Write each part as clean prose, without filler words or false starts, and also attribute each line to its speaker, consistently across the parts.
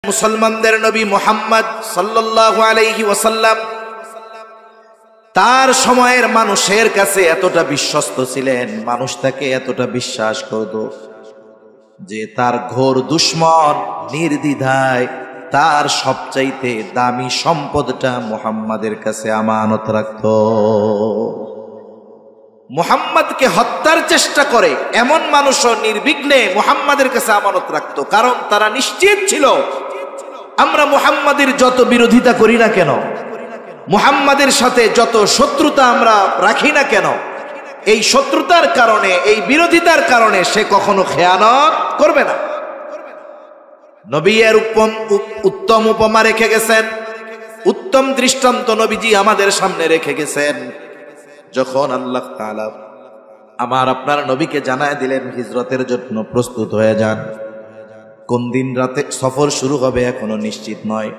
Speaker 1: মুসলমানদের নবী মুহাম্মদ সাল্লাল্লাহু আলাইহি ওয়াসাল্লাম তার সময়ের মানুষের কাছে এতটা বিশ্বস্ত ছিলেন, মানুষ তাকে এতটা বিশ্বাস করত যে তার ঘোর দুশমন নির্দ্বিধায় তার সবচাইতে দামি সম্পদটা মুহাম্মাদের কাছে আমানত রাখত। মুহাম্মাদকে হত্যার চেষ্টা করে এমন মানুষও নির্বিঘ্নে মুহাম্মাদের কাছে আমানত রাখত, কারণ তারা নিশ্চিত ছিল আমরা মুহাম্মাদের যত বিরোধিতা করি না কেন, মুহাম্মাদের সাথে যত শত্রুতা আমরা রাখি না কেন, এই শত্রুতার কারণে, এই বিরোধিতার কারণে সে কখনো খেয়ানত করবে না। নবী এর উত্তম উপমা রেখে গেছেন, উত্তম দৃষ্টান্ত নবীজি আমাদের সামনে রেখে গেছেন। যখন আল্লাহ তাআলা আমার আপনার নবীকে জানায় দিলেন হিজরতের জন্য প্রস্তুত হয়ে যান, কোন দিন রাতে সফর শুরু হবে এখনো নিশ্চিত নয়,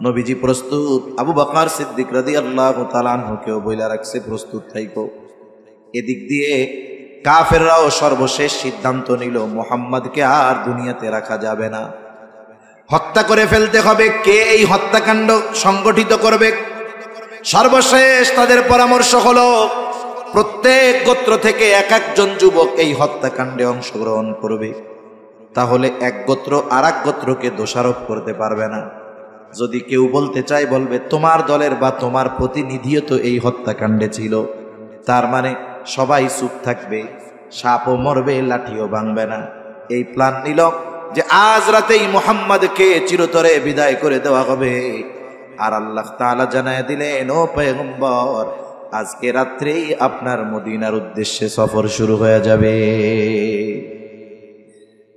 Speaker 1: নবীজি প্রস্তুত। আবু বকর সিদ্দিক রাদিয়াল্লাহু তাআলা আনহুকেও বইলা রাখছে প্রস্তুত থাইকো। এদিক দিয়ে কাফেররাও সর্বশেষ সিদ্ধান্ত নিল মুহাম্মদকে আর দুনিয়াতে রাখা যাবে না, হত্যা করে ফেলতে হবে। কে এই হত্যাকাণ্ড সংগঠিত করবে? সর্বশেষ তাদের পরামর্শ হলো প্রত্যেক গোত্র থেকে এক একজন যুবক এই হত্যাকাণ্ডে অংশগ্রহণ করবে, তাহলে এক গোত্র আর এক গোত্রকে দোষারোপ করতে পারবে না। যদি কেউ বলতে চায় বলবে তোমার দলের বা তোমার প্রতিনিধিও তো এই হত্যাকাণ্ডে ছিল, তার মানে সবাই চুপ থাকবে, সাপও মরবে লাঠিও ভাঙবে না। এই প্ল্যান নিল যে আজ রাতেই মুহাম্মদকে চিরতরে বিদায় করে দেওয়া হবে। আর আল্লাহ তাআলা জানায় দিলেন, ও পয়গম্বর, আজকে রাত্রেই আপনার মদিনার উদ্দেশ্যে সফর শুরু হয়ে যাবে।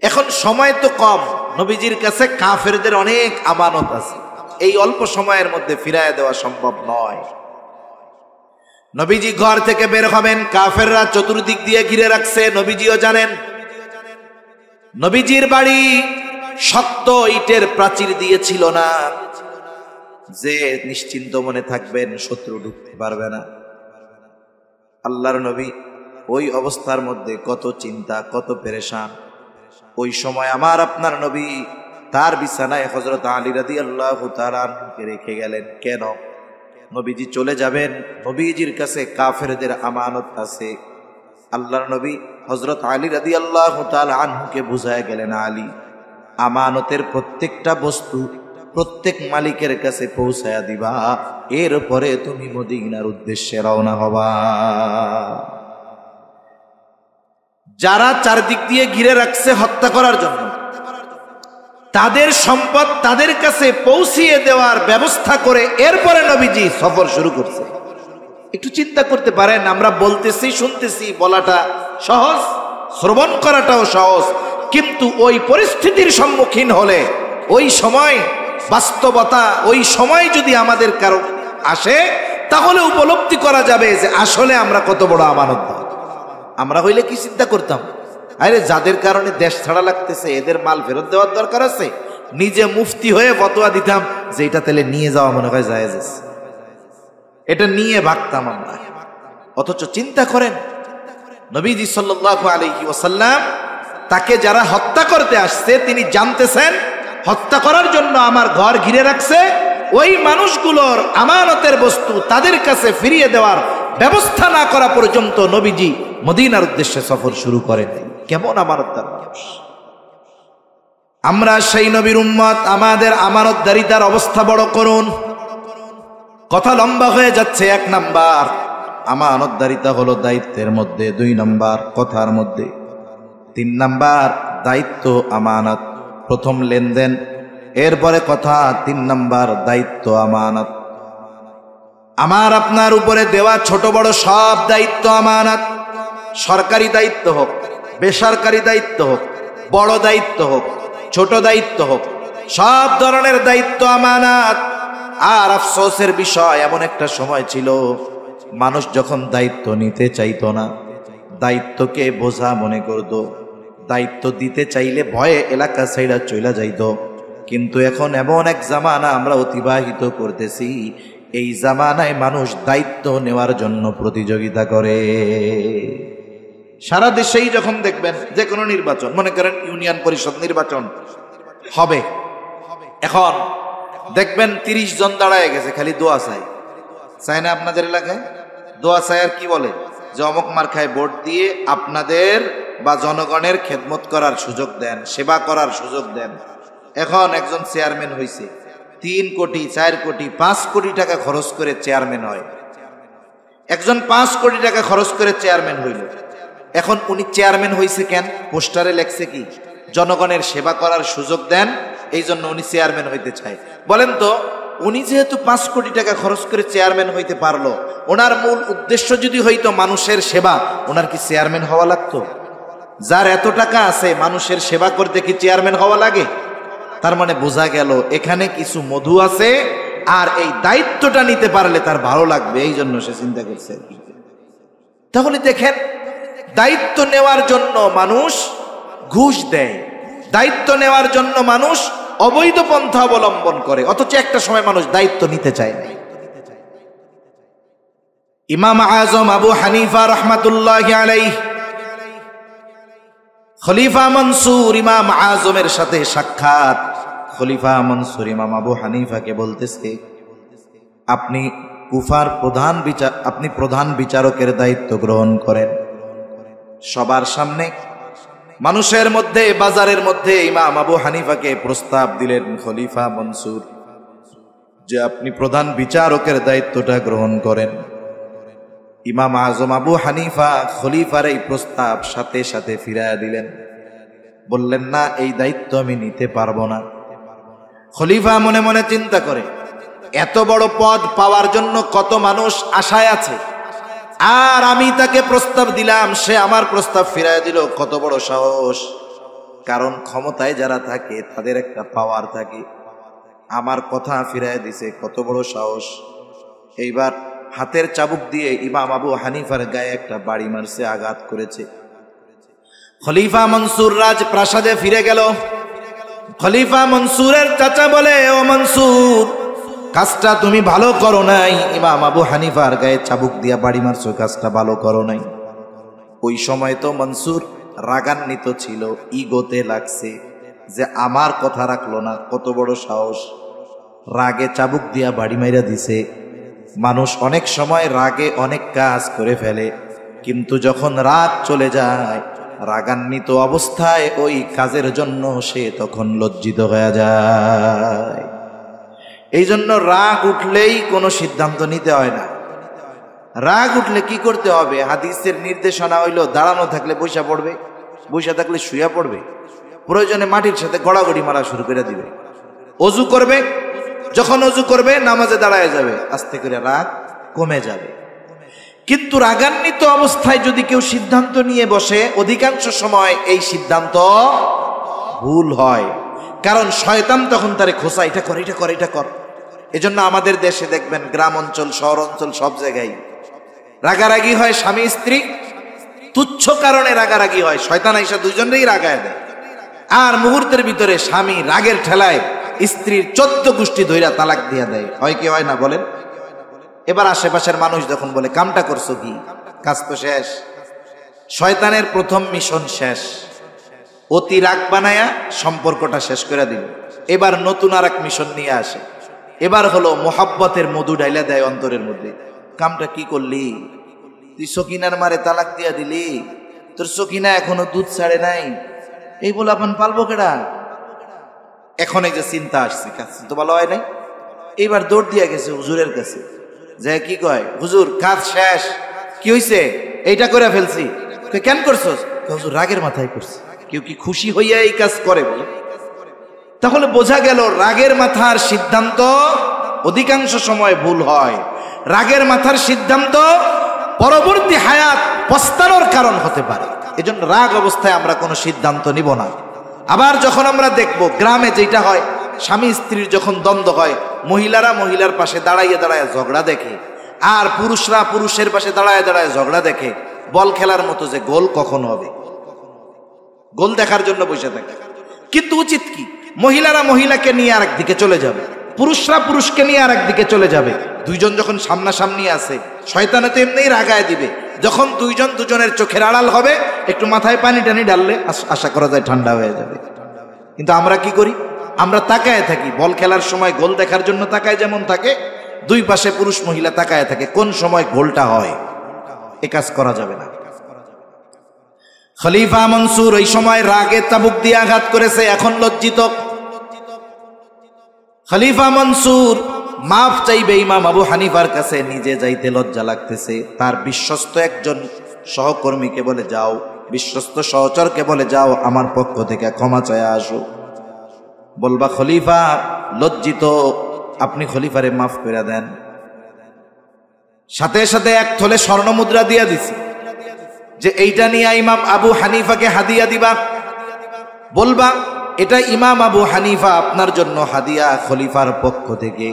Speaker 1: এখন সময় তো কম, নবীজির কাছে কাফেরদের অনেক আমানত আছে, এই অল্প সময়ের মধ্যে ফিরায় দেওয়া সম্ভব নয়। নবীজি ঘর থেকে বের হবেন, কাফেররা চতুর্দিক দিয়ে ঘিরে রাখছে, নবীজিও জানেন। নবীজির বাড়ি শক্ত ইটের প্রাচীর দিয়ে ছিল না যে নিশ্চিন্ত মনে থাকবেন শত্রু ঢুকতে পারবে না। আল্লাহর নবী ওই অবস্থার মধ্যে কত চিন্তা, কত পেরেশান। ওই সময় আমার আপনার নবী তার বিছানায় হযরত আলী রাদিয়াল্লাহু তাআলা আনহুকে রেখে গেলেন। কেন? নবীজি চলে যাবেন, নবীজির কাছে কাফেরদের আমানত আছে। আল্লাহর নবী হযরত আলী রাদিয়াল্লাহু তাআলা আনহুকে বুঝায় গেলেন, আলী, আমানতের প্রত্যেকটা বস্তু প্রত্যেক মালিকের কাছে পৌঁছায়া দিবা, এরপরে তুমি মদিনার উদ্দেশ্যে রওনা হবা। যারা চারদিক দিয়ে ঘিরে রাখছে হত্যা করার জন্য, তাদের সম্পদ তাদের কাছে পৌঁছিয়ে দেওয়ার ব্যবস্থা করে এরপরে নবীজি সফর শুরু করছে। একটু চিন্তা করতে পারেন, আমরা বলতেছি, শুনতেছি, বলাটা সহজ, শ্রবণ করাটাও সহজ, কিন্তু ওই পরিস্থিতির সম্মুখীন হলে, ওই সময় বাস্তবতা, ওই সময় যদি আমাদের কারো আসে, তাহলে উপলব্ধি করা যাবে যে আসলে আমরা কত বড় আমানতদার। আমরা হইলে কি চিন্তা করতাম, আরে যাদের কারণে দেশ ছাড়া লাগতেছে এদের মাল ফেরত দেওয়ার দরকার আছে, নিজে মুফতি হয়ে ফতোয়া দিতাম যে এটা তাহলে নিয়ে যাওয়া মনে হয় জায়েজ আছে, এটা নিয়ে ভাগতাম আমরা। অথচ চিন্তা করেন, নবীজি সাল্লাল্লাহু আলাইহি ওয়াসাল্লাম তাকে যারা হত্যা করতে আসছে, তিনি জানতেছেন হত্যা করার জন্য আমার ঘর ঘিরে রাখছে, ওই মানুষগুলোর আমানতের বস্তু তাদের কাছে ফিরিয়ে দেওয়ার ব্যবস্থা না করা পর্যন্ত নবীজি মদিনার উদ্দেশ্যে সফর শুরু করেন। কেমন আমানতদার মানুষ আমরা! সেই নবীর উম্মত, আমাদের আমানতদারিতার অবস্থা বড় করুন। কথা লম্বা হয়ে যাচ্ছে। 1 নাম্বার, আমানতদারিতা হলো দায়িত্বের মধ্যে। 2 নাম্বার, কথার মধ্যে। 3 নাম্বার, দায়িত্ব আমানত, প্রথম লেনদেন, এরপরে কথা। 3 নাম্বার, দায়িত্ব আমানত। আমার আপনার উপরে দেওয়া ছোট বড় সব দায়িত্ব আমানত। সরকারি দায়িত্ব হোক, বেসরকারি দায়িত্ব হোক, বড় দায়িত্ব হোক, ছোট দায়িত্ব হোক, সব ধরনের দায়িত্ব আমানত। আর আফসোসের বিষয়, এমন একটা সময় ছিল মানুষ যখন দায়িত্ব নিতে চাইতো না, দায়িত্বকে বোঝা মনে করত, দায়িত্ব দিতে চাইলে ভয়ে এলাকা ছাইড়া চলে যাইত। কিন্তু এখন এমন এক জামানা আমরা অতিবাহিত করতেছি, এই জামানায় মানুষ দায়িত্ব নেওয়ার জন্য প্রতিযোগিতা করে। সারা দেশেই যখন দেখবেন যে কোনো নির্বাচন, মনে করেন ইউনিয়ন পরিষদ নির্বাচন হবে, এখন দেখবেন 30 জন দাঁড়ায় গেছে, খালি দোয়া চায় না আপনাদের এলাকায়? দোয়া চায় আর কি বলে যে অমুক মার্কায় ভোট দিয়ে আপনাদের বা জনগণের খেদমত করার সুযোগ দেন, সেবা করার সুযোগ দেন। এখন একজন চেয়ারম্যান হয়েছে, 3 কোটি 4 কোটি 5 কোটি টাকা খরচ করে চেয়ারম্যান হয়। একজন 5 কোটি টাকা খরচ করে চেয়ারম্যান হইল। এখন উনি চেয়ারম্যান হয়েছে কেন? পোস্টারে লেখছে কি জনগণের সেবা করার সুযোগ দেন, এই জন্য উনি চেয়ারম্যান হইতে চায়। বলেন তো, উনি যেহেতু 5 কোটি টাকা খরচ করে চেয়ারম্যান হইতে পারলো, ওনার মূল উদ্দেশ্য যদি হইতো মানুষের সেবা, ওনার কি চেয়ারম্যান হওয়া লাগতো? যার এত টাকা আছে মানুষের সেবা করতে কি চেয়ারম্যান হওয়া লাগে? তার মানে বোঝা গেল এখানে কিছু মধু আছে, আর এই দায়িত্বটা নিতে পারলে তার ভালো লাগবে, এই জন্য সে চিন্তা করছে। তাহলে দেখেন, দায়িত্ব নেওয়ার জন্য মানুষ ঘুষ দেয়, দায়িত্ব নেওয়ার জন্য মানুষ অবৈধ পন্থা অবলম্বন করে, অথচ একটা সময় মানুষ দায়িত্ব নিতে চায় না। ইমাম আজম আবু হানিফা রাহমাতুল্লাহি আলাইহি, খলিফা মনসুর ইমাম আজমের সাথে সাক্ষাৎ। খলিফা মনসুর ইমাম আবু হানিফাকে বলতেছে, আপনি কুফার প্রধান বিচারকের দায়িত্ব গ্রহণ করেন। সবার সামনে মানুষের মধ্যে, বাজারের মধ্যে ইমাম আবু হানিফাকে প্রস্তাব দিলেন খলিফা মনসুর যে আপনি প্রধান বিচারকের দায়িত্বটা গ্রহণ করেন। ইমাম আজম আবু হানিফা খলিফার এই প্রস্তাব সাথে সাথে ফিরাইয়া দিলেন, বললেন না, এই দায়িত্ব আমি নিতে পারবো না। খলিফা মনে মনে চিন্তা করে, এত বড় পদ পাওয়ার জন্য কত মানুষ আশায় আছে, আর আমি তাকে প্রস্তাব দিলাম, সে আমার প্রস্তাব ফিরাইয়া দিল, কত বড় সাহস। কারণ ক্ষমতায় যারা থাকে তাদের একটা পাওয়ার থাকে, আমার কথা ফিরাইয়া দিছে, কত বড় সাহস। এইবার হাতের চাবুক দিয়ে ইমাম আবু হানিফার গায়ে একটা বাড়ি মারছে, আঘাত করেছে। খলিফা মনসুর রাজপ্রাসাদে ফিরে গেল। খলিফা মনসুরের চাচা বলে, ও মনসুর, কাজটা তুমি ভালো করো নাই, ইমাম আবু হানিফার গায়ে চাবুক দিয়া বাড়ি মারছো, কাজটা ভালো করো নাই। ওই সময় তো মনসুর রাগান্বিত ছিল, ইগোতে লাগছে যে আমার কথা রাখলো না, কত বড় সাহস। রাগে চাবুক দিয়া বাড়ি মাইরা দিছে। মানুষ অনেক সময় রাগে অনেক কাজ করে ফেলে, কিন্তু যখন রাগ চলে যায়, রাগান্বিত অবস্থায় ওই কাজের জন্য সে তখন লজ্জিত হয়ে যায়। এই জন্য রাগ উঠলেই কোনো সিদ্ধান্ত নিতে হয় না। রাগ উঠলে কি করতে হবে? হাদিসের নির্দেশনা হইল, দাঁড়ানো থাকলে বৈশা পড়বে, বৈশা থাকলে শুয়া পড়বে, প্রয়োজনে মাটির সাথে গড়াগড়ি মারা শুরু করে দিবে। অজু করবে, যখন অজু করবে নামাজে দাঁড়ায় যাবে, আস্তে করে রাগ কমে যাবে। কিন্তু রাগান্বিত অবস্থায় যদি কেউ সিদ্ধান্ত নিয়ে বসে, অধিকাংশ সময় এই সিদ্ধান্ত ভুল হয়, কারণ শয়তান তখন তারে খোঁচা, এটা কর, এটা কর, এটা কর। এজন্য আমাদের দেশে দেখবেন গ্রাম অঞ্চল, শহর অঞ্চল, সব জায়গায় রাগারাগি হয় স্বামী স্ত্রী, তুচ্ছ কারণে রাগারাগি হয়, শয়তান আইসা দুইজনেই রাগায় দেয়, আর মুহূর্তের ভিতরে স্বামী রাগের ঠেলায় স্ত্রীর 14 গোষ্ঠী ধইরা তালাক দিয়া দেয়। হয় কি হয় না বলেন? এবার আশেপাশের মানুষ যখন বলে, কামটা করছো কি, কাজ তো শেষ। শয়তানের প্রথম মিশন শেষ, অতি রাগ বানায়া সম্পর্কটা শেষ করে দিল। এবার নতুন আর এক মিশন নিয়ে আসে, এবার হলো মোহাব্বতের মধু ডাইলা দেয় অন্তরের মধ্যে। কামটা কি করলি তুই? সকিনার মারে তালাক দিয়া দিলি, তোর সকিনা এখনো দুধ ছাড়ে নাই, এই বলে আপন পালবো কেডা? এখন এই যে চিন্তা আসছে, কাজ তো ভালো হয় নাই, এইবার দৌড় দিয়া গেছে হুজুরের কাছে, যে কি কয়, হুজুর কাজ শেষ, কি হইছে? এইটা করে ফেলছি। কেন করছস? হুজুর রাগের মাথায় করছি। কেউ কি খুশি হইয়া এই কাজ করে বলে? তাহলে বোঝা গেল রাগের মাথার সিদ্ধান্ত অধিকাংশ সময় ভুল হয়। রাগের মাথার সিদ্ধান্ত পরবর্তী হায়াত পস্তানোর কারণ হতে পারে। এজন্য রাগ অবস্থায় আমরা কোনো সিদ্ধান্ত নিব না। আবার যখন আমরা দেখব গ্রামে যেটা হয়, স্বামী স্ত্রীর যখন দ্বন্দ্ব হয়, মহিলারা মহিলার পাশে দাঁড়াইয়া দাঁড়াইয়া ঝগড়া দেখে, আর পুরুষরা পুরুষের পাশে দাঁড়ায় দাঁড়ায় ঝগড়া দেখে। বল খেলার মতো যে গোল কখন হবে, গোল দেখার জন্য বসে থাকে। কিন্তু উচিত কি, মহিলারা মহিলাকে নিয়ে আরেক দিকে চলে যাবে, পুরুষরা পুরুষকে নিয়ে আরেক দিকে চলে যাবে। দুইজন যখন সামনাসামনি আছে, শয়তানে তো এমনিই রাগায় দিবে। যখন দুইজন দুজনের চোখের আড়াল হবে, একটু মাথায় পানি টানি ঢাললে আশা করা যায় ঠান্ডা হয়ে যাবে। কিন্তু আমরা কি করি? আমরা তাকায় থাকি, বল খেলার সময় গোল দেখার জন্য তাকায় যেমন থাকে, দুই পাশে পুরুষ মহিলা তাকায় থাকে, কোন সময় গোলটা হয়। এ কাজ করা যাবে না। খলিফা মনসুর ওই সময় রাগে চাবুক দিয়ে আঘাত করেছে, এখন লজ্জিত। খলিফা মনসুর মাফ চাইবে ইমাম আবু হানিফার কাছে, নিজে যাইতে লজ্জা লাগতেছে। তার বিশ্বস্ত একজন সহকর্মীকে বলে যাও, বিশ্বস্ত সহচরকে বলে যাও আমার পক্ষ থেকে ক্ষমা চায়া আসো। বলবা খলিফা লজ্জিত, আপনি খলিফারে মাফ করে দেন। সাথে সাথে এক থলে স্বর্ণ মুদ্রা দিয়া দিছে যে এইটা নিয়ে ইমাম আবু হানিফাকে হাদিয়া দিবা। বলবা এটা ইমাম আবু হানিফা আপনার জন্য হাদিয়া খলিফার পক্ষ থেকে।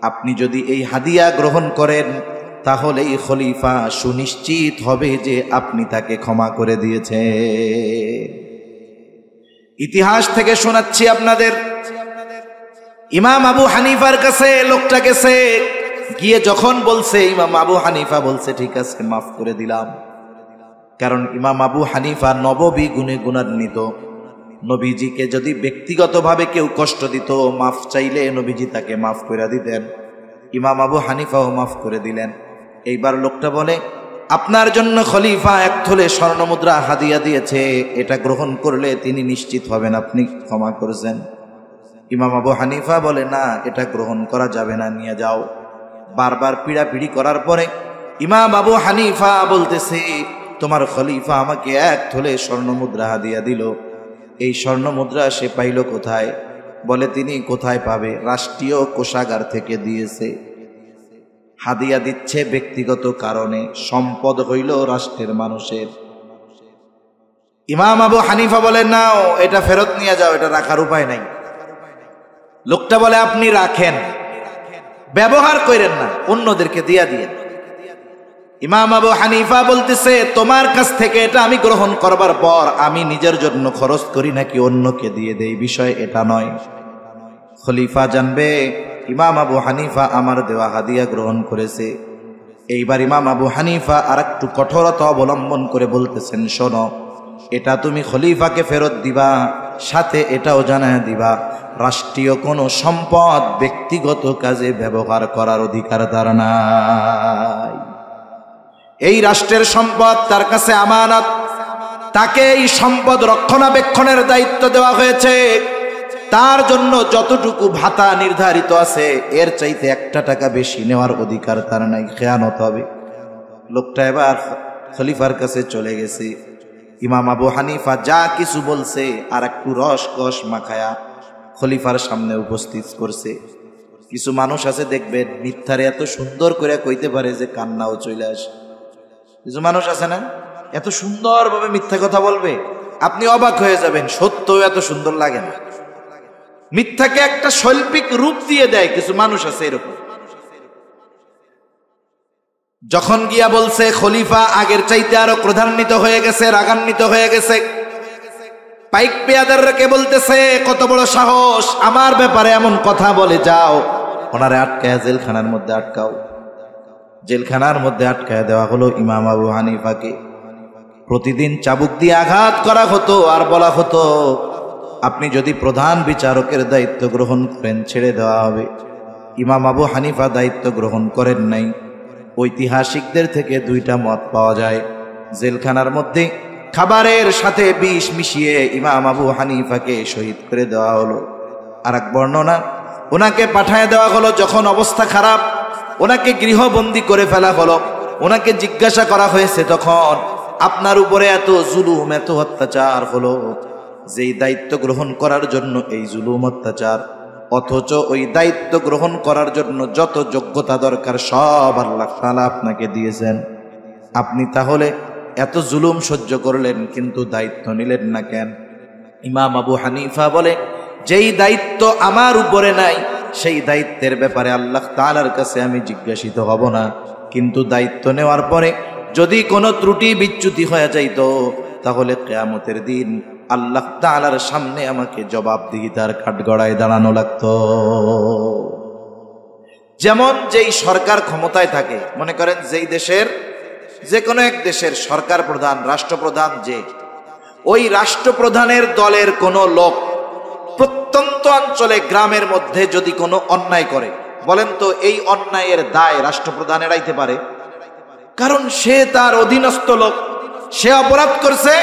Speaker 1: আপনি যদি এই হাদিয়া গ্রহণ করেন তাহলে এই খলিফা সুনিশ্চিত হবে যে আপনি তাকে ক্ষমা করে দিয়েছে। ইতিহাস থেকে শোনাচ্ছি আপনাদের, ইমাম আবু হানিফার কাছে লোকটা গেছে, গিয়ে যখন বলছে, ইমাম আবু হানিফা বলছে ঠিক আছে মাফ করে দিলাম। কারণ ইমাম আবু হানিফা নববী গুণে গুণান্বিত। নবীজিকে যদি ব্যক্তিগতভাবে কেউ কষ্ট দিত, মাফ চাইলে নবীজি তাকে মাফ করে দিতেন। ইমাম আবু হানিফাও মাফ করে দিলেন। এইবার লোকটা বলে আপনার জন্য খলিফা এক থলে স্বর্ণ মুদ্রা হাদিয়া দিয়েছে, এটা গ্রহণ করলে তিনি নিশ্চিত হবেন আপনি ক্ষমা করেছেন। ইমাম আবু হানিফা বলে না, এটা গ্রহণ করা যাবে না, নিয়ে যাও। বারবার পিড়াপিড়ি করার পরে ইমাম আবু হানিফা বলতেছে তোমার খলিফা আমাকে এক থলে স্বর্ণ মুদ্রা হাদিয়া দিল, এই স্বর্ণ মুদ্রা সে পাইল কোথায়? বলে তিনি কোথায় পাবে, রাষ্ট্রীয় কোষাগার থেকে দিয়েছে। হাদিয়া দিচ্ছে ব্যক্তিগত কারণে, সম্পদ হইল রাষ্ট্রের মানুষের। ইমাম আবু হানিফা বলে নাও, এটা ফেরত নিয়ে যাও, এটা রাখার উপায় নাই। লোকটা বলে আপনি রাখেন, ব্যবহার করেন না, অন্যদেরকে দিয়া দিয়ে। ইমাম আবু হানিফা বলতেছে তোমার কাছ থেকে এটা আমি গ্রহণ করবার পর আমি নিজের জন্য খরচ করি নাকি অন্যকে দিয়ে দেই, বিষয় এটা নয়। খলিফা জানবে ইমাম আবু হানিফা আমার দেওয়া হাদিয়া গ্রহণ করেছে। এইবার ইমাম আবু হানিফা আর একটু কঠোরতা অবলম্বন করে বলতেছেন শোনো, এটা তুমি খলিফাকে ফেরত দিবা, সাথে এটাও জানায় দিবা রাষ্ট্রীয় কোনো সম্পদ ব্যক্তিগত কাজে ব্যবহার করার অধিকার তার নাই। এই রাষ্ট্রের সম্পদ তার কাছে আমানত, তাকে এই সম্পদ রক্ষণাবেক্ষণের দায়িত্ব দেওয়া হয়েছে। তার জন্য যতটুকু ভাতা নির্ধারিত আছে এর চাইতে 1 টাকা বেশি নেওয়ার অধিকার তার নাই, খেয়ানত হবে। লোকটা এবার খলিফার কাছে চলে গেছে। ইমাম আবু হানিফা যা কিছু বলছে আর একটু রস কস মাখায়া খলিফার সামনে উপস্থিত করছে। কিছু মানুষ আছে দেখবেন মিথ্যারে এত সুন্দর করে কইতে পারে যে কান্নাও চলে আসে। কিছু মানুষ আছে না, এত সুন্দরভাবে মিথ্যা কথা বলবে আপনি অবাক হয়ে যাবেন, সত্যও এত সুন্দর লাগে না। মিথ্যাকে একটা শৈল্পিক রূপ দিয়ে দেয়, কিছু মানুষ আছে এরকম। যখন গিয়া বলছে খলিফা আগের চাইতে আরো ক্রোধান্বিত হয়ে গেছে, রাগান্বিত হয়ে গেছে। পাইক পেয়াদারকে বলতেছে কত বড় সাহস, আমার ব্যাপারে এমন কথা বলে, যাও ওনারে আটকায় জেলখানার মধ্যে আটকাও। জেলখানার মধ্যে আটকায় দেওয়া হলো ইমাম আবু হানিফাকে। প্রতিদিন চাবুক দিয়ে আঘাত করা হতো আর বলা হতো আপনি যদি প্রধান বিচারকের দায়িত্ব গ্রহণ করেন ছেড়ে দেওয়া হবে। ইমাম আবু হানিফা দায়িত্ব গ্রহণ করেন নাই। ঐতিহাসিকদের থেকে 2টা মত পাওয়া যায়। জেলখানার মধ্যে খাবারের সাথে বিষ মিশিয়ে ইমাম আবু হানিফাকে শহীদ করে দেওয়া হলো। আর এক বর্ণনা, ওনাকে পাঠায় দেওয়া হলো যখন অবস্থা খারাপ, ওনাকে গৃহবন্দী করে ফেলা হলো। ওনাকে জিজ্ঞাসা করা হয়েছে তখন আপনার উপরে এত জুলুম, এত অত্যাচার হলো, যেই দায়িত্ব গ্রহণ করার জন্য এই জুলুম অত্যাচার, অথচ ওই দায়িত্ব গ্রহণ করার জন্য যত যোগ্যতা দরকার সব আল্লাহ তাআলা আপনাকে দিয়েছেন। আপনি তাহলে এত জুলুম সহ্য করলেন কিন্তু দায়িত্ব নিলেন না কেন? ইমাম আবু হানিফা বলে যেই দায়িত্ব আমার উপরে নাই সেই দায়িত্বের ব্যাপারে আল্লাহ তাআলার কাছে আমি জিজ্ঞাসিত হব না, কিন্তু দায়িত্ব নেওয়ার পরে যদি কোনো ত্রুটি বিচ্যুতি হয়ে যাইত তাহলে কিয়ামতের দিন আল্লাহ তাআলার সামনে আমাকে জবাবদিহিতার কাঠগড়ায় দাঁড়ানো লাগতো। যেমন যেই সরকার ক্ষমতায় থাকে, মনে করেন যেই দেশের যে কোনো এক দেশের সরকার প্রধান, রাষ্ট্রপ্রধান, যে ওই রাষ্ট্রপ্রধানের দলের কোনো লোক প্রত্যন্ত অঞ্চলে গ্রামের মধ্যে যদি কোনো অন্যায় করে, বলেন তো এই অন্যায়ের দায় রাষ্ট্রপ্রধান এড়াইতে পারে? কারণ সে তার অধীনস্থ লোক, সে অপরাধ করছে,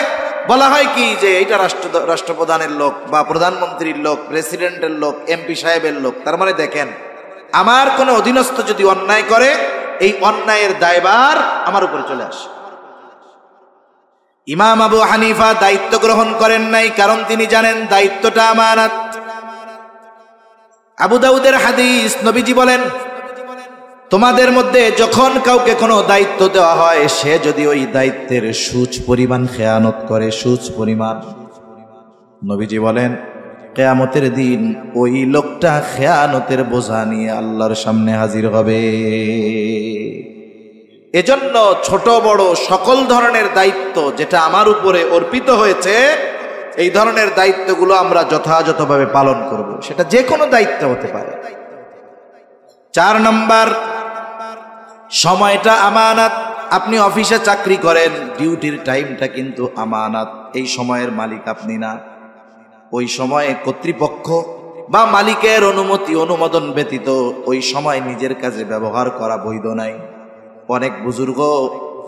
Speaker 1: বলা হয় কি যে এটা রাষ্ট্রপ্রধানের লোক বা প্রধানমন্ত্রীর লোক, প্রেসিডেন্টের লোক, এমপি সাহেবের লোক। তার মানে দেখেন, আমার কোনো অধীনস্থ যদি অন্যায় করে, এই অন্যায়ের দায়ভার আমার উপরে চলে আসে। ইমাম আবু হানিফা দায়িত্ব গ্রহণ করেন নাই, কারণ তিনি জানেন দায়িত্বটা আমানত। আবু দাউদের হাদিস, নবীজি বলেন, তোমাদের মধ্যে যখন কাউকে কোনো দায়িত্ব দেওয়া হয়, সে যদি ওই দায়িত্বের সুচ পরিমাণ খেয়ানত করে, সুচ পরিমাণ, নবীজি বলেন কিয়ামতের দিন ওই লোকটা খেয়ানতের বোঝা নিয়ে আল্লাহর সামনে হাজির হবে। এজন্য ছোট বড় সকল ধরনের দায়িত্ব যেটা আমার উপরে অর্পিত হয়েছে, এই ধরনের দায়িত্বগুলো আমরা যথাযথভাবে পালন করব। সেটা যে কোনো দায়িত্ব হতে পারে। 4 নম্বর, সময়টা আমানত। আপনি অফিসে চাকরি করেন, ডিউটির টাইমটা কিন্তু আমানত। এই সময়ের মালিক আপনি না। ওই সময়ে কর্তৃপক্ষ বা মালিকের অনুমতি অনুমোদন ব্যতীত ওই সময় নিজের কাজে ব্যবহার করা বৈধ নাই। অনেক বুজুর্গ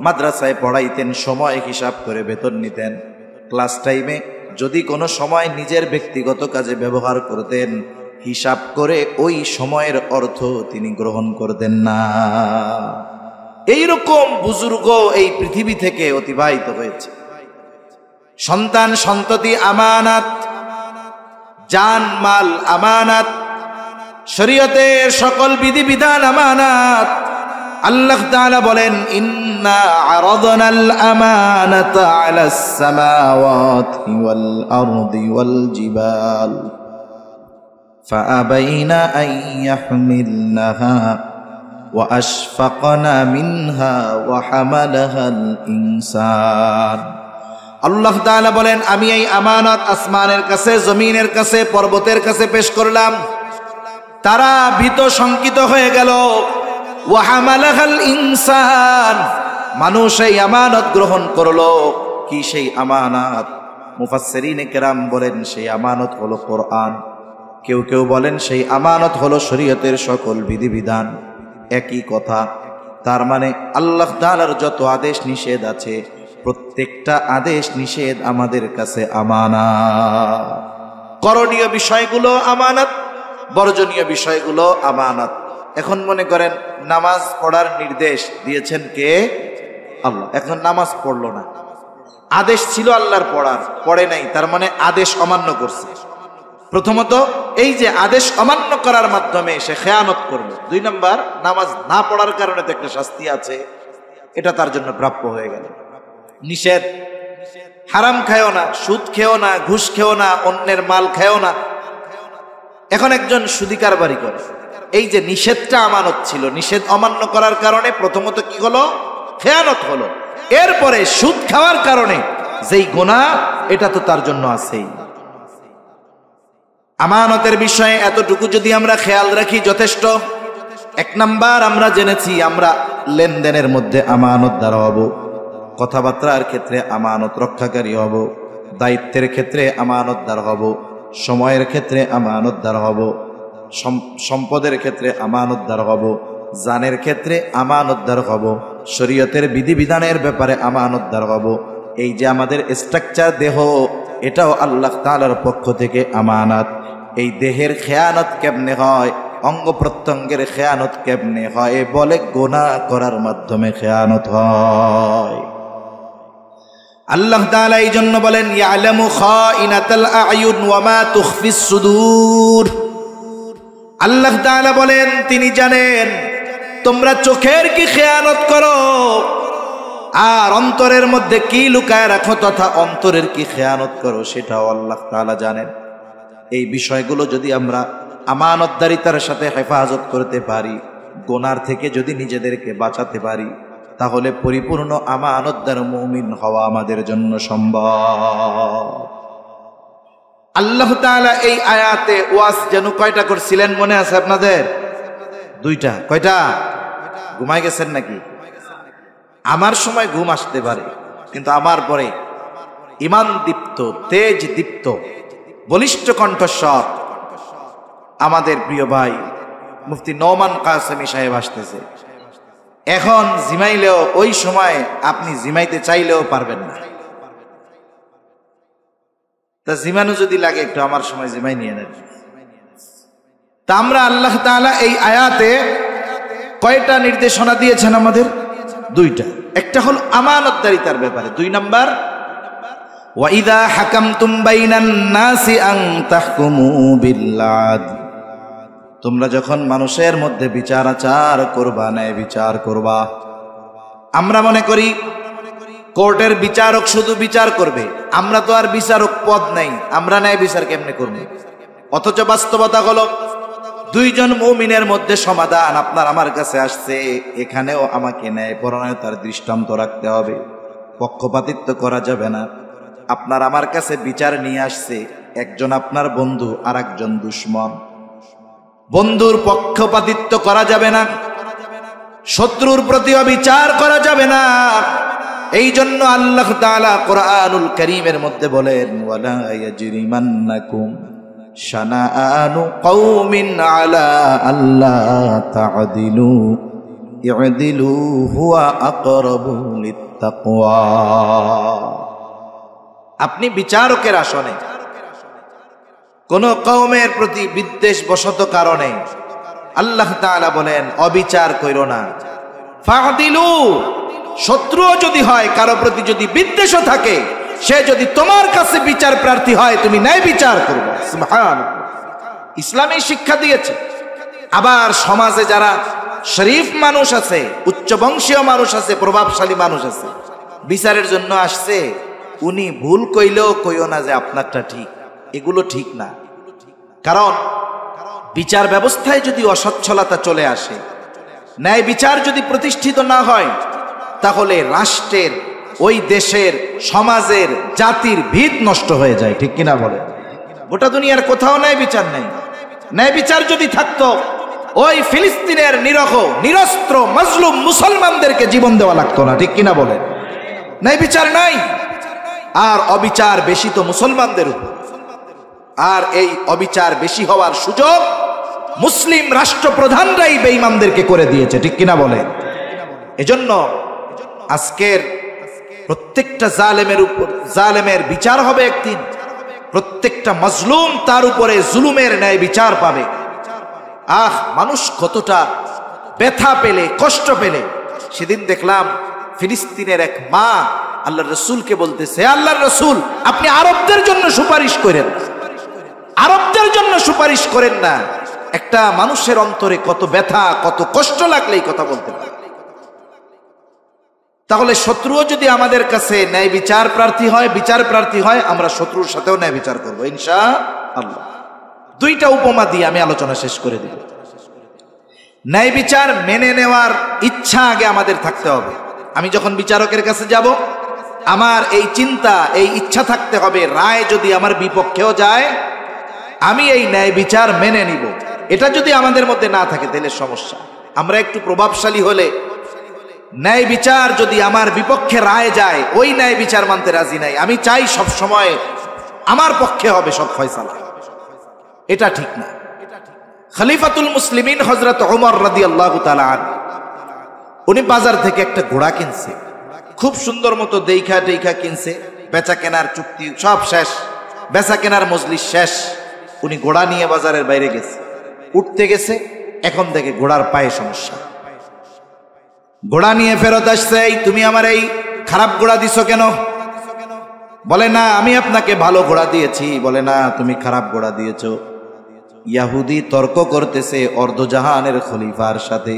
Speaker 1: মাদ্রাসায় পড়াইতেন, সময় হিসাব করে বেতন নিতেন। ক্লাস টাইমে যদি কোনো সময় নিজের ব্যক্তিগত কাজে ব্যবহার করতেন, হিসাব করে ওই সময়ের অর্থ তিনি গ্রহণ করতেন না। এইরকম বুজুর্গ এই পৃথিবী থেকে অতিবাহিত হয়েছে। সন্তান সন্ততি আমানত, জান মাল আমানত, শরীয়তের সকল বিধিবিধান আমানত। আল্লাহ তাআলা বলেন, ইন্না আরাদনাল আমানাতা আলাস সামাওয়াতি ওয়াল আরদি ওয়াল জিবাল ফাআবাইনা আন ইয়াহমিলনাহা ওয়া আশফাকনা মিনহা ওয়া হামালাহাল ইনসান। আল্লাহ তাআলা বলেন, আমি এই আমানত আসমানের কাছে, জমিনের কাছে, পর্বতের কাছে পেশ করলাম। তারা ভীত শঙ্কিত হয়ে গেল। ওয়া হামালাহাল ইনসান, মানুষ এই আমানত গ্রহণ করলো। কি সেই আমানত? মুফাসসিরিনে কেরাম বলেন সেই আমানত হলো কোরআন। কেউ কেউ বলেন সেই আমানত হলো শরীয়তের সকল বিধিবিধান। একই কথা। তার মানে আল্লাহ তাআলার যত আদেশ নিষেধ আছে, প্রত্যেকটা আদেশ নিষেধ আমাদের কাছে আমানত। করণীয় বিষয়গুলো আমানত, বর্জনীয় বিষয়গুলো আমানত। এখন মনে করেন নামাজ পড়ার নির্দেশ দিয়েছেন কে? আল্লাহ। এখন নামাজ পড়লো না, আদেশ ছিল আল্লাহর পড়ার, পড়ে নাই, তার মানে আদেশ অমান্য করছে। প্রথমত এই যে আদেশ অমান্য করার মাধ্যমে সে খেয়ানত করলো। 2 নম্বর, নামাজ না পড়ার কারণে তো একটা শাস্তি আছে, এটা তার জন্য প্রাপ্য হয়ে গেল। নিষেধ, হারাম খায়ও না, সুদ খেও না, ঘুষ খেও না, অন্যের মাল খেও না। এখন একজন সুদি কারবারি করে, এই যে নিষেধটা আমানত ছিল, নিষেধ অমান্য করার কারণে প্রথমত কি হলো? খেয়ানত হলো। এরপরে সুদ খাওয়ার কারণে যেই গুনাহ, এটা তো তার জন্য আছেই। আমানতের বিষয়ে এতটুকু যদি আমরা খেয়াল রাখি যথেষ্ট। 1 নাম্বার আমরা জেনেছি, আমরা লেনদেনের মধ্যে আমানতদার হব, কথাবার্তার ক্ষেত্রে আমানত রক্ষাকারী হব, দায়িত্বের ক্ষেত্রে আমানতদার হব, সময়ের ক্ষেত্রে আমানতদার হব, সম্পদের ক্ষেত্রে আমানতদার হব, জানের ক্ষেত্রে আমানতদার হব, শরীয়তের বিধিবিধানের ব্যাপারে আমানতদার হব। এই যে আমাদের স্ট্রাকচার দেহ, এটাও আল্লাহ তাআলার পক্ষ থেকে আমানত। এই দেহের খেয়ানত কেমনে হয়, অঙ্গ প্রত্যঙ্গের খেয়ানত কেমনে হয়? বলে গুনাহ করার মাধ্যমে খেয়ানত হয়। আল্লাহ তাআলা এই জন্য বলেন, ইয়ালামু খাইনাতাল আয়ুন ওয়া মা তুখফিস সুদূর। আল্লাহ তাআলা বলেন, তিনি জানেন তোমরা চোখের কি খেয়ানত করো আর অন্তরের মধ্যে কি লুকায় রাখো, তথা অন্তরের কি খেয়ানত করো, সেটাও আল্লাহ তাআলা জানেন। এই বিষয়গুলো যদি আমরা আমানতদারিতার সাথে হেফাজত করতে পারি, গুনার থেকে যদি নিজেদেরকে বাঁচাতে পারি, তাহলে পরিপূর্ণ আমানতদার মুমিন হওয়া আমাদের জন্য সম্ভব। আল্লাহ তাআলা এই আয়াতে ওয়াজ যেন কয়টা করছিলেন মনে আছে আপনাদের? 2টা। কয়টা? ঘুমাই গেছেন নাকি? আমার সময় ঘুম আসতে পারে, কিন্তু আমার পরে ইমান দীপ্ত, তেজ দীপ্ত বলিষ্ঠ কণ্ঠস্বর আমাদের প্রিয় ভাই মুফতি নোমান কাসেমি সাহেব আসতেছে। এখন জিমাইলেও ওই সময় আপনি জিমাইতে চাইলেও পারবেন না। তা জিমানো যদি লাগে একটু আমার সময় জিমাই নিয়ে নেন। তা আমরা আল্লাহ তাআলা এই আয়াতে কয়টা নির্দেশনা দিয়েছেন আমাদের? দুইটা। একটা হল আমানতদারিতার ব্যাপারে, 2 নাম্বার ওয়াইদা হাকামতুম বাইনান নাসি আন তাহকুমু বিল আদল, তোমরা যখন মানুষের মধ্যে বিচার আচার করবা, ন্যায় বিচার করবা। আমরা মনে করি কোর্টের বিচারক শুধু বিচার করবে, আমরা তো আর বিচারক পদ নাই, আমরা ন্যায় বিচার কেমনে করব? অথচ বাস্তবতা হলো 2 জন মুমিনের মধ্যে সমাধান আপনার আমার কাছে আসছে, এখানেও আমাকে ন্যায়পরায়ণতার দৃষ্টান্ত রাখতে হবে, পক্ষপাতিত্ব করা যাবে না। আপনার আমার কাছে বিচার নিয়ে আসছে একজন আপনার বন্ধু আর একজন দুশমন, বন্ধুর পক্ষপাতিত্ব করা যাবে না, শত্রুর প্রতিও বিচার করা যাবে না। এই জন্য আল্লাহ তাআলা কোরআনুল কারীমের মধ্যে বলেন ওয়ালা ইয়াজরিমান্নাকুম শানাআনু কওমিন আলা আল্লা তা'দিলু ই'দিলু হুয়া আকরাবু লিত্তাকওয়া। আপনি বিচারকের আসনে কোন কওমের প্রতি বিদ্বেষ বশত কারণে আল্লাহ তাআলা বলেন অবিচার কইরো না। ফা'দিলু, শত্রুও যদি হয়, কারো প্রতি যদি বিদ্বেষও থাকে, সে যদি তোমার কাছে বিচার প্রার্থী হয়, তুমি ন্যায় বিচার করবে। সুবহানাল্লাহ, ইসলামী শিক্ষা দিয়েছে। আবার সমাজে যারা শরীফ মানুষ আছে, উচ্চ বংশীয় মানুষ আছে, প্রভাবশালী মানুষ আছে, বিচারের জন্য আসছে, উনি ভুল কইলেও কইও না যে আপনারটা ঠিক, এগুলো ঠিক না। কারণ বিচার ব্যবস্থায় যদি অসচ্ছলতা চলে আসে, ন্যায় বিচার যদি প্রতিষ্ঠিত না হয়, তাহলে রাষ্ট্রের, ওই দেশের, সমাজের, জাতির ভিত নষ্ট হয়ে যায়। ঠিক কিনা বলে? গোটা দুনিয়ার কোথাও ন্যায় বিচার নেই। ন্যায় বিচার যদি থাকতো, ওই ফিলিস্তিনের নিরহ নিরস্ত্র মাজলুম মুসলমানদেরকে জীবন দেওয়া লাগতো না। ঠিক কিনা বলে? ন্যায় বিচার নাই, আর অবিচার বেশি তো মুসলমানদের উপর। আর এই অবিচার বেশি হওয়ার সুযোগ মুসলিম রাষ্ট্রপ্রধানরাই বেঈমানদেরকে করে দিয়েছে। ঠিক কিনা বলে? এজন্য আজকের প্রত্যেকটা জালেমের উপর জালেমের বিচার হবে একদিন, প্রত্যেকটা মাজলুম তার উপরে জুলুমের ন্যায় বিচার পাবে। মানুষ কতটা ব্যথা পেলে, কষ্ট পেলে। সেদিন দেখলাম ফিলিস্তিনের এক মা আল্লাহর রাসূলকে বলতেছে, আল্লাহর রাসূল, আপনি আরবদের জন্য সুপারিশ করেন, আরবদের জন্য সুপারিশ করেন না। একটা মানুষের অন্তরে কত ব্যথা, কত কষ্ট লাগলেই কথা বলতে পারে। তাহলে শত্রুও যদি আমাদের কাছে ন্যায় বিচার প্রার্থী হয়, বিচার প্রার্থী হয়, আমরা শত্রুর সাথেও ন্যায় বিচার করবো ইনশাআল্লাহ। 2টা উপমা দিয়ে আমি আলোচনা শেষ করে দিব। ন্যায় বিচার মেনে নেওয়ার ইচ্ছা আগে আমাদের থাকতে হবে। আমি যখন বিচারকের কাছে যাব, আমার এই চিন্তা, এই ইচ্ছা থাকতে হবে, রায় যদি আমার বিপক্ষেও যায়, আমি এই ন্যায় বিচার মেনে নিব। এটা যদি আমাদের মধ্যে না থাকে, তাহলে সমস্যা। আমরা একটু প্রভাবশালী হলে, ন্যায় বিচার যদি আমার বিপক্ষে রায় যায়, ওই ন্যায় বিচার মানতে রাজি নাই। আমি চাই সব সময় আমার পক্ষে হবে সব ফয়সালা, এটা ঠিক না। খলিফাতুল মুসলিমিন হযরত ওমর রাদিয়াল্লাহু তাআলা আনহু, উনি বাজার থেকে একটা ঘোড়া কিনছে, খুব সুন্দর মতো দেখা টেখা কিনছে, বেচা কেনার চুক্তি সব শেষ, বেচা কেনার মজলিস শেষ। উনি ঘোড়া নিয়ে বাজারের বাইরে গেছে, উঠতে গেছে, এখন থেকে ঘোড়ার পায়ে সমস্যা। ঘোড়া নিয়ে ফেরত আসছে, তুমি আমার এই খারাপ ঘোড়া দিছো কেন? বলে না, আমি আপনাকে ভালো ঘোড়া দিয়েছি। বলে না, তুমি খারাপ ঘোড়া দিয়েছো। ইয়াহুদি তর্ক করতেছে অর্ধজাহানের খলিফার সাথে।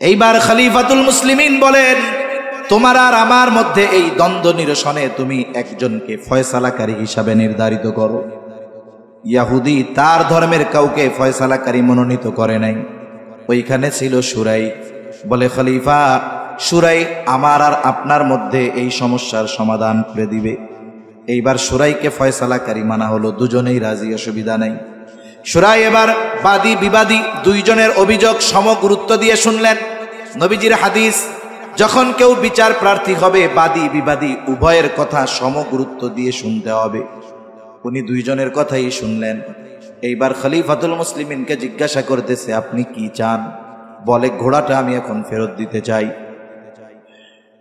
Speaker 1: এইবার খলিফাতুল মুসলিমিন বলেন, তোমার আর আমার মধ্যে এই দ্বন্দ্ব নিরসনে তুমি একজনকে ফয়সালাকারী হিসাবে নির্ধারিত করো। ইয়াহুদি তার ধর্মের কাউকে ফয়সালাকারী মনোনীত করে নাই, ওইখানে ছিল সুরাই। বলে, খলিফা, সুরাই আমার আর আপনার মধ্যে এই সমস্যার সমাধান করে দিবে। এইবার সুরাইকে ফয়সালাকারী মানা হলো, দুজনেই রাজি, অসুবিধা নাই। সুরাই এবার বাদী বিবাদী দুইজনের অভিযোগ সম গুরুত্ব দিয়ে শুনলেন। নবীজির হাদিস, যখন কেউ বিচার প্রার্থী হবে, বাদী বিবাদী উভয়ের কথা সম গুরুত্ব দিয়ে শুনতে হবে। উনি দুইজনের কথাই শুনলেন। এইবার খলিফাতুল মুসলিমিনকে জিজ্ঞাসা করতেছে, আপনি কি চান? বলে, ঘোড়াটা আমি এখন ফেরত দিতে চাই।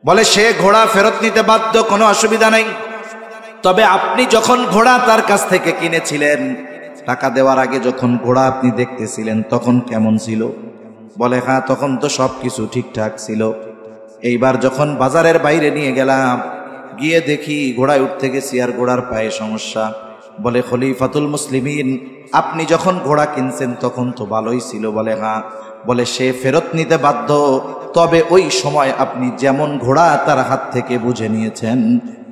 Speaker 1: বলে, সে ঘোড়া ফেরত নিতে বাধ্য, কোনো অসুবিধা নেই। তবে আপনি যখন ঘোড়া তার কাছ থেকে কিনেছিলেন, টাকা দেওয়ার আগে যখন ঘোড়া আপনি দেখতেছিলেন তখন কেমন ছিল? বলে, হ্যাঁ, তখন তো সব কিছু ঠিকঠাক ছিল। এইবার যখন বাজারের বাইরে নিয়ে গেলাম, গিয়ে দেখি ঘোড়ায় উঠতে গেছি আর ঘোড়ার পায়ে সমস্যা। বলে, খলিফাতুল মুসলিমিন, আপনি যখন ঘোড়া কিনছেন তখন তো ভালোই ছিল। বলে, হ্যাঁ। বলে, সে ফেরত নিতে বাধ্য, তবে ওই সময় আপনি যেমন ঘোড়া তার হাত থেকে বুঝে নিয়েছেন,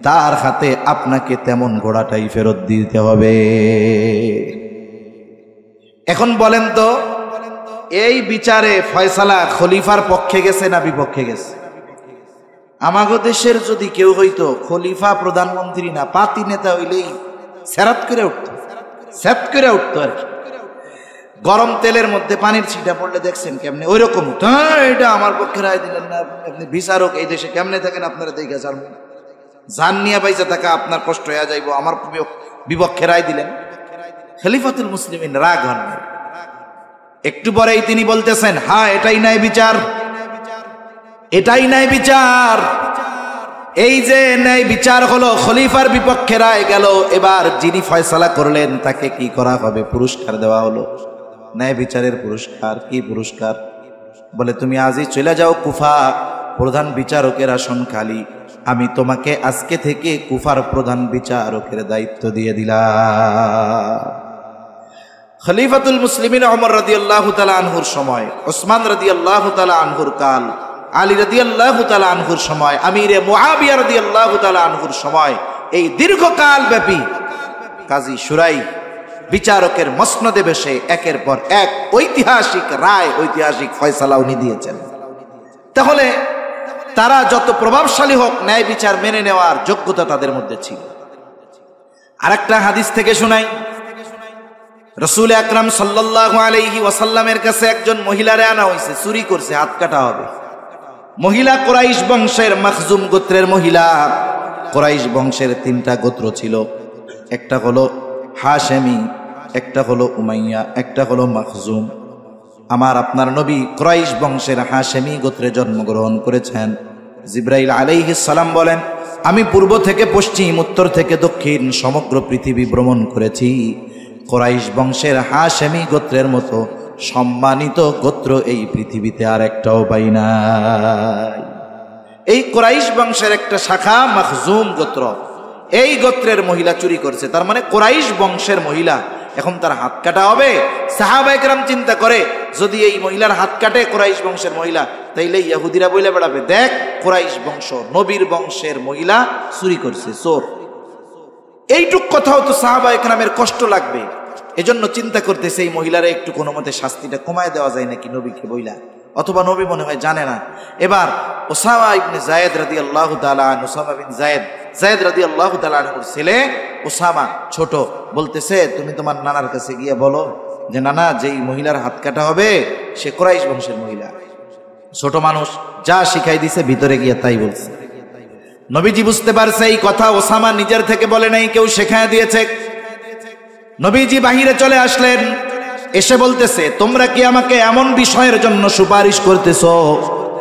Speaker 1: তার হাতে আপনাকে তেমন ঘোড়াটাই ফেরত দিতে হবে। এখন বলেন তো, এই বিচারে ফয়সালা খলিফার পক্ষে গেছে না বিপক্ষে গেছে? আমাগো দেশের যদি কেউ হইতো, খলিফা প্রধানমন্ত্রী না, পাতি নেতা হইলেই সেরাত করে উঠতো, সেত করে উঠতো আর কি। গরম তেলের মধ্যে পানির ছিটা পড়লে দেখছেন কেমনে, ওই রকম। এটা আমার পক্ষে রায় দিলেন না, আপনি বিচারক, এই দেশে কেমনে থাকেন আপনারা দেখে যান, জান নিয়ে বাইসা থাকা আপনার কষ্ট হয়ে যাইব, আমার বিপক্ষে রায় দিলেন। খলিফাতুল মুসলিমিন রাগ হন। একটু পরেই তিনি বলতেছেন, হ্যাঁ, এটাই ন্যায় বিচার, এটাই ন্যায় বিচার। এই যে ন্যায় বিচার হলো, খলিফার বিপক্ষে রায় গেল, এবার যিনি ফয়সালা করলেন তাকে কি করা হবে? পুরস্কার দেওয়া হলো, ন্যায় বিচারের পুরস্কার। কি পুরস্কার? বলে, তুমি আজই চলে যাও কুফা, প্রধান বিচারকের আসন খালি, আমি তোমাকে আজকে থেকে কুফার প্রধান বিচারকের দায়িত্ব দিয়ে দিলাম। খলিফাতুল মুসলিমিন ওমর রাদিয়াল্লাহু তাআলা আনহুর সময়, ওসমান রাদিয়াল্লাহু তাআলা আনহুর কাল, আলী রাদিয়াল্লাহু তাআলা আনহুর সময়, আমিরে মুআবিয়া রাদিয়াল্লাহু তাআলা আনহুর সময়, এই দীর্ঘকাল ব্যাপী কাজী শুরাই বিচারকের মসনদে বসে একের পর এক ঐতিহাসিক রায়, ঐতিহাসিক ফয়সালা উনি দিয়েছেন। তাহলে তারা যত প্রভাবশালী হোক, ন্যায় বিচার মেনে নেওয়ার যোগ্যতা তাদের মধ্যে ছিল। আরেকটা হাদিস থেকে শোনাই, রাসূল আকরাম সাল্লাল্লাহু আলাইহি ওয়াসাল্লামের কাছে একজন মহিলারে আনা হয়েছে, চুরি করছে, হাত কাটা হবে। মহিলা কুরাইশ বংশের, মাখজুম গোত্রের মহিলা। কুরাইশ বংশের তিনটা গোত্র ছিল, একটা হলো হাশেমি, একটা হলো উমাইয়া, একটা হলো মাখজুম। আমার আপনার নবী কুরাইশ বংশের হাশেমি গোত্রে জন্মগ্রহণ করেছেন। জিবরাইল আলাইহিস সালাম বলেন, আমি পূর্ব থেকে পশ্চিম, উত্তর থেকে দক্ষিণ সমগ্র পৃথিবী ভ্রমণ করেছি, কুরাইশ বংশের হাশেমি গোত্রের মতো সম্মানিত গোত্র এই পৃথিবীতে আর একটাও পাই নাই। এই কুরাইশ বংশের একটা শাখা মাখজুম গোত্র, এই গোত্রের মহিলা চুরি করছে, তার মানে কুরাইশ বংশের মহিলা, এখন তার হাত কাটা হবে। সাহাবায়ে কেরাম চিন্তা করে, যদি এই মহিলার হাত কাটে কুরাইশ বংশের মহিলা, তাইলে ইহুদিরা বলে বেড়াবে, দেখ কুরাইশ বংশ, নবীর বংশের মহিলা চুরি করছে, চোর। এইটুক কথাও তো সাহাবায়ে কেরামের কষ্ট লাগবে। এজন্য চিন্তা করতেছে, এই মহিলারা একটু কোনো মতে শাস্তিটা কমায় দেওয়া যায় নাকি নবীকে বইলা, অথবা নবী মনে হয় জানে না। এবার ওসামা ইবনে যায়েদ রাদিয়াল্লাহু তাআলা আনহু, ওসামা বিন যায়েদ রাদিয়াল্লাহু তাআলা আনহুর ছেলে ওসামা ছোট, বলতেছে, তুমি তোমার নানার কাছে গিয়ে বলো যে নানা, যেই মহিলার হাত কাটা হবে সে কুরাইশ বংশের মহিলা। ছোট মানুষ যা শিখাই দিছে ভিতরে গিয়ে তাই বলছে। নবীজি বুঝতে পারছে এই কথা ওসামা নিজের থেকে বলে নাই, কেউ শেখায় দিয়েছে। নবীজি বাহিরে চলে আসলেন, এসে বলতেছে, তোমরা কি আমাকে এমন বিষয়ের জন্য সুপারিশ করতেছো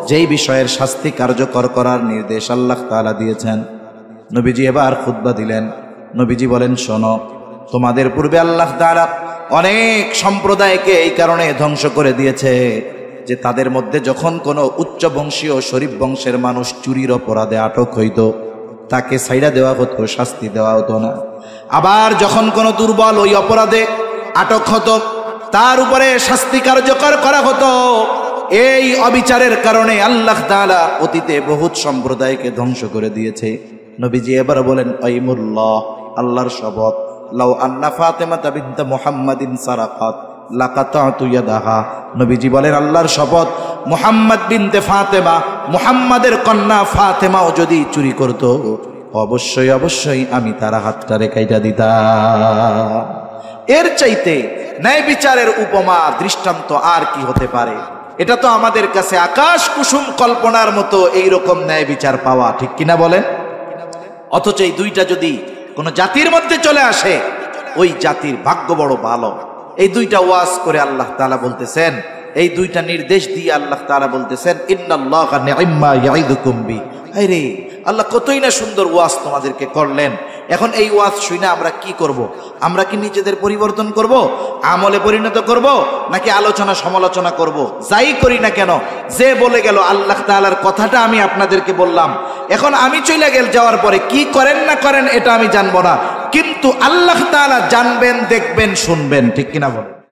Speaker 1: যেই বিষয়ের শাস্তি কার্যকর করার নির্দেশ আল্লাহ তাআলা দিয়েছেন? নবীজি এবার খুতবা দিলেন। নবীজি বলেন, শোনো, তোমাদের পূর্বে আল্লাহ তাআলা অনেক সম্প্রদায়কে এই কারণে ধ্বংস করে দিয়েছে যে তাদের মধ্যে যখন কোনো উচ্চ বংশীয় শরীফ বংশের মানুষ চুরির অপরাধে আটক হইত, তাকে ছাইড়া দেওয়া হতো, শাস্তি দেওয়া হতো না। আবার যখন কোনো দুর্বল ওই অপরাধে আটক হতো, তার উপরে শাস্তি কার্যকর করা হতো। এই অবিচারের কারণে আল্লাহ তাআলা অতীতে বহুত সম্প্রদায়কে ধ্বংস করে দিয়েছে। নবীজি এবার বলেন, আইমুল্লাহ, আল্লাহর শপথ, লাউ আন্না ফাতেমা বিনত মুহাম্মাদিন সারাকাত লাকাতাতু ইয়াদাহা। নবীজি বলেন, আল্লাহর শপথ, মুহাম্মদ বিনতে ফাতেমা, মুহাম্মাদের কন্যা ফাতেমাও যদি চুরি করত, অবশ্যই অবশ্যই আমি তার হাতটারে কাইটা দিতাম। এর চাইতে ন্যায় বিচারের উপমা দৃষ্টান্ত আর কি হতে পারে? এটা তো আমাদের কাছে আকাশ কুসুম কল্পনার মতো এইরকম ন্যায় বিচার পাওয়া, ঠিক কিনা বলেন? অথচ এই দুইটা যদি কোনো জাতির মধ্যে চলে আসে, ওই জাতির ভাগ্য বড় ভালো। এই দুইটা ওয়াজ করে আল্লাহ তাআলা বলতেছেন, এই দুইটা নির্দেশ দিয়ে আল্লাহ তাআলা বলতেছেন ইন্নাল্লাহা নি'ম্মা ইয়াইদুকুম বি। আরে আল্লাহ কতই না সুন্দর ওয়াজ তোমাদেরকে করলেন। এখন এই ওয়াজ শুনে আমরা কি করব? আমরা কি নিজেদের পরিবর্তন করব, আমলে পরিণত করব, নাকি আলোচনা সমালোচনা করব? যাই করি না কেন, যে বলে গেল আল্লাহ তাআলার কথাটা আমি আপনাদেরকে বললাম, এখন আমি চলে যাওয়ার পরে কি করেন না করেন এটা আমি জানবো না, কিন্তু আল্লাহ তাআলা জানবেন, দেখবেন, শুনবেন। ঠিক কিনা বলেন?